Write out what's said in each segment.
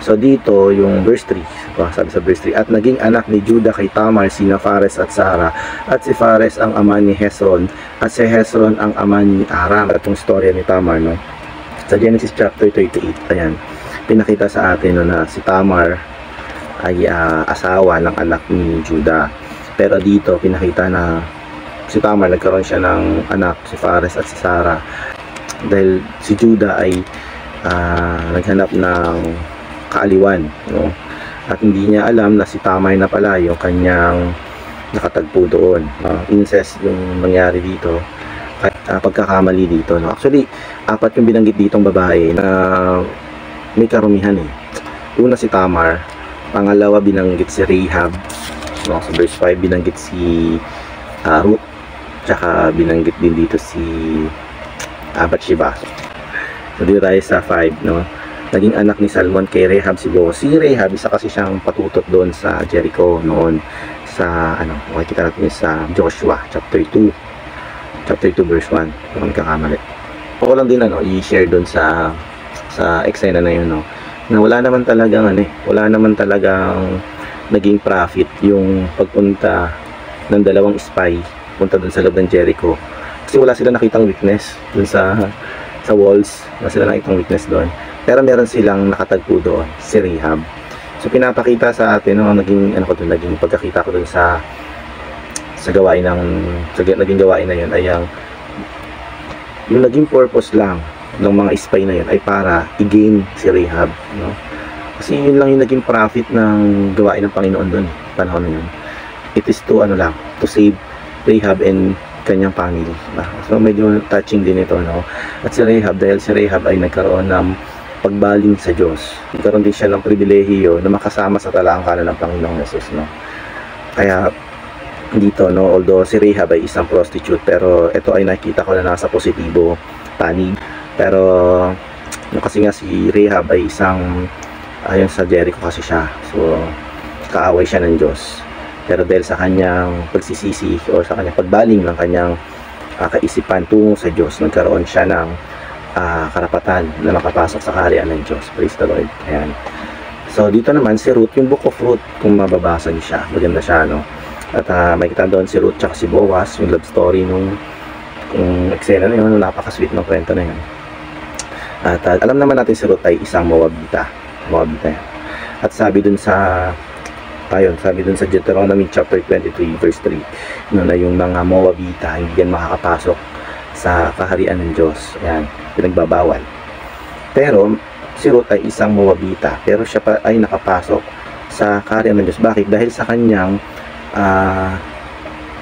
So dito yung verse 3, sabi sa verse 3, at naging anak ni Judah kay Tamar sina Fares at Zara, at si Fares ang ama ni Hezron, at si Hezron ang ama ni Aram. At yung storya ni Tamar, no? Sa Genesis chapter 38, ayan, pinakita sa atin, no, na si Tamar ay asawa ng anak ni Judah. Pero dito pinakita na si Tamar nagkaroon siya ng anak, si Fares at si Zara, dahil si Judah ay naghanap ng kaaliwan, no? At hindi niya alam na si Tamar na pala yung kanyang nakatagpo doon. Incest yung nangyari dito, at pagkakamali dito, no? Actually, 4 yung binanggit ditong babae na may karumihan eh. Una si Tamar, pangalawa binanggit si Rahab, no? Sa verse 5 binanggit si Ruth, tsaka binanggit din dito si Bathsheba. So dito tayo sa 5, no? Naging anak ni Salmon kay Rahab si Boaz. Si Rahab, isa kasi siyang patutot doon sa Jericho noon sa makikita natin sa Joshua chapter 2 verse 1, kung kakamali. Ako lang din i-share doon sa eksena na yun, no, na wala naman talagang naging profit yung pagpunta ng dalawang spy punta doon sa loob ng Jericho, kasi wala sila nakitang witness doon sa walls, wala sila nakitang witness doon. Pero meron silang nakatagpo doon, si Rahab. So pinapakita sa atin, no, naging pagkakita ko doon sa naging gawain na yun ay yung naging purpose lang ng mga spy na yun ay para i-gain si Rahab, no? Kasi yun lang yung naging profit ng gawain ng Panginoon doon, panahon na yun. It is to save Rahab and kanyang family. So medyo touching din ito, no? At si Rahab, dahil si Rahab ay nagkaroon ng pagbaling sa Diyos, nagkaroon din siya ng pribilehiyo na makasama sa talangkanan ng Panginoong Jesus, no? Kaya dito, no, although si Rahab ay isang prostitute, pero ito ay nakita ko na nasa positibo panig. Pero kasi nga si Rahab ay isang ayon sa Jericho kasi siya, so kaaway siya ng Diyos. Pero dahil sa kanyang pagsisisi o sa kanyang pagbaling ng kanyang kaisipan tungo sa Diyos, nagkaroon siya ng karapatan na makapasok sa kaharian ng Diyos. Praise the Lord. Ayan. So dito naman si Ruth, yung book of Ruth, kung mababasa niyo siya, maganda siya, no? At makikita doon si Ruth tsaka si Boaz, yung love story nung eksena na yun, napaka-sweet ng kwento na yun. At alam naman natin si Ruth ay isang Moabita yan. At sabi dun sa Deuteronomy chapter 23 verse 3, no, na yung mga Moabita hindi yan makakapasok sa kaharian ng Diyos. Ayan, pinagbabawal. Pero si Ruth ay isang Moabita, pero siya pa ay nakapasok sa kaharian ng Diyos. Bakit? Dahil sa kanyang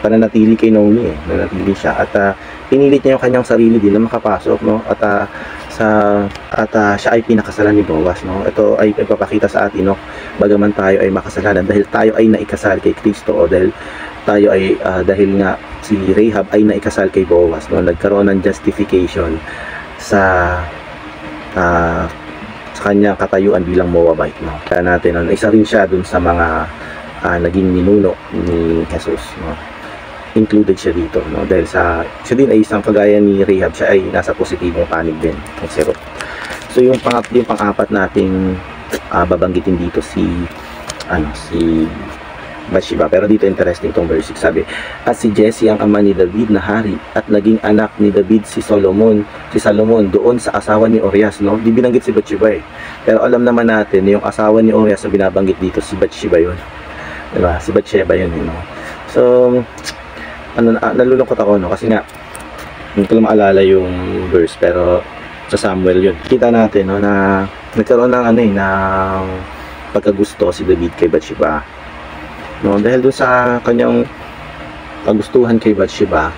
pananatili kay Naomi, nanatili siya, at pinilit niya yung kanyang sarili din na makapasok, no? At siya ay pinakasalan ni Boaz, no? Ito ay ipapakita sa atin, no, bagaman tayo ay makasalanan, dahil tayo ay naikasal kay Kristo, o dahil tayo ay dahil nga si Rahab ay naikasal kay Boaz, no, nagkaroon ng justification sa kanyang katayuan bilang Moabite, no? Kaya natin, no, isa rin siya dun sa mga naging ninuno ni Jesus, no? Included siya dito, no? Dahil siya din ay isang kagaya ni Rahab, siya ay nasa positibong panig din ng si Ruth. So yung pang-apat nating babanggitin dito si Bathsheba. Pero dito interesting tong verse 6, sabi, at si Jesse ang ama ni David na hari, at naging anak ni David si Salomon doon sa asawa ni Urias, no? Di binanggit si Bathsheba eh. Pero alam naman natin yung asawa ni Urias na binabanggit dito, si Bathsheba yun, diba? Si Bathsheba yun, no? So nalulungkot ako, no, kasi nga hindi ko lang maalala yung verse, pero sa Samuel yun kita natin, no, na nagkaroon ng ng pagkagusto si David kay Bathsheba, no, dahil doon sa kanyang kagustuhan kay Bathsheba,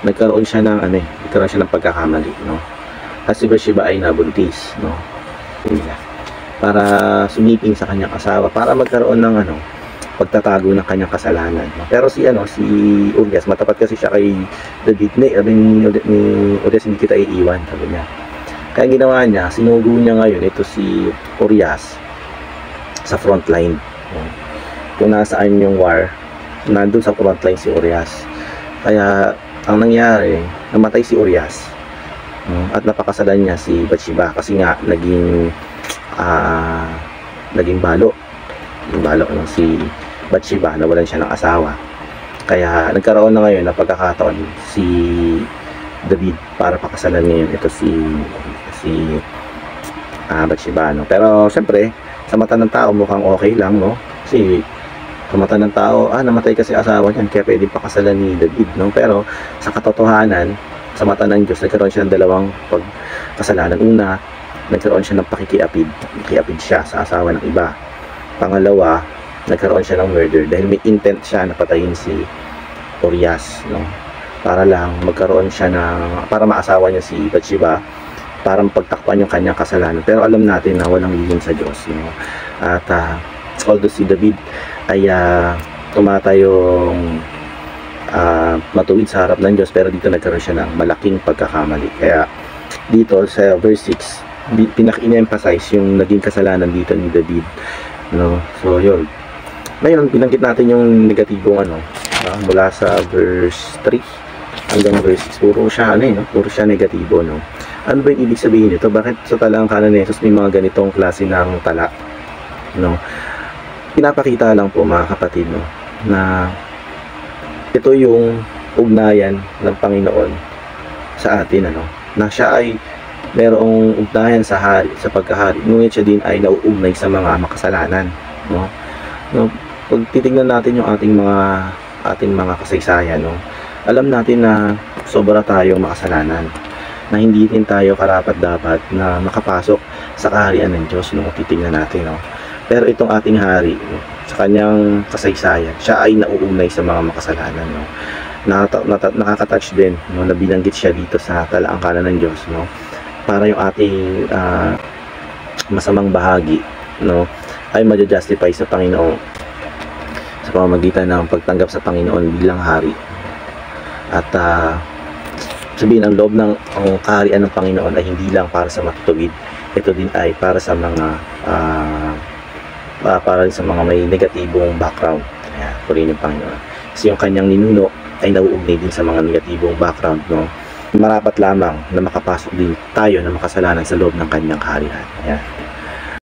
nagkaroon siya ng pagkakamali, no, at si Bathsheba ay nabuntis, no, para sumiping sa kanyang asawa, para magkaroon ng pagtatago ng kanyang kasalanan, no? Pero si Urias, matapat kasi siya kay David, ni Urias, hindi kita iiwan, sabi niya. Kaya ginawa niya, sinugo niya ngayon ito si Urias sa front line, no? Kung nasaan yung war, nandun sa front line si Urias. Kaya ang nangyari, namatay si Urias, no? At napakasalan niya si Bathsheba, kasi nga naging ah, naging balo. Naging balo ng si Bathsheba, nawalan siya ng asawa. Kaya nagkaroon na ngayon na pagkakataon si David para pakasalan ngayon ito si Bathsheba, no? Pero siyempre sa mata ng tao mukhang okay lang, no? Kasi sa mata ng tao, namatay kasi asawa niyan kaya pwedeng pakasalan ni David, no? Pero sa katotohanan, sa mata ng Diyos, nagkaroon siya ng dalawang pagkasalanan. Una, nagkaroon siya ng pakikiapid siya sa asawa ng iba. Pangalawa, nagkaroon siya ng murder dahil may intent siya na patayin si Urias, no? Para lang magkaroon siya para maasawa niya si Bathsheba, para mapagtakpan yung kanyang kasalanan. Pero alam natin na walang lihim sa Diyos, no? At although si David ay tumatayong matuwid sa harap ng Diyos, pero dito nagkaroon siya ng malaking pagkakamali. Kaya dito sa verse 6, pinaka-emphasize yung naging kasalanan dito ni David, no? So yun. Ngayon, binanggit natin yung negatibong mula sa verse 3 hanggang verse 6. Puro siya no? Puro siya negatibo, no? Ano ba yung ibig sabihin nito? Bakit sa talang kanan ni Jesus may mga ganitong klase ng tala, no? Pinapakita lang po mga kapatid, no, na ito yung ugnayan ng Panginoon sa atin, na siya ay merong ugnayan sa hari, sa pagkahari, ngunit siya din ay nauugnay sa mga makasalanan, no? Pag titingnan natin yung ating mga kasaysayan, no, alam natin na sobra tayong makasalanan, na hindi din tayo karapat-dapat na makapasok sa kaharian ng Diyos, no? Titingnan natin, no? Pero itong ating hari, no, sa kanyang kasaysayan, siya ay nauugnay sa mga makasalanan, no? Nakaka-touch din, no, na binanggit siya dito sa talaang kanan ng Diyos, no? Para yung ating masamang bahagi, no, ay ma-justify sa Panginoon sa pamamagitan ng pagtanggap sa Panginoon bilang hari. At sabihin, ang loob ng kaharian ng Panginoon ay hindi lang para sa matutuwid, ito din ay para sa mga may negatibong background. Ayan, purihin yung Panginoon. Kasi yung kanyang ninuno ay nauugnay din sa mga negatibong background, no? Marapat lamang na makapasok din tayo na makasalanan sa loob ng kanyang kaharian. Ayan.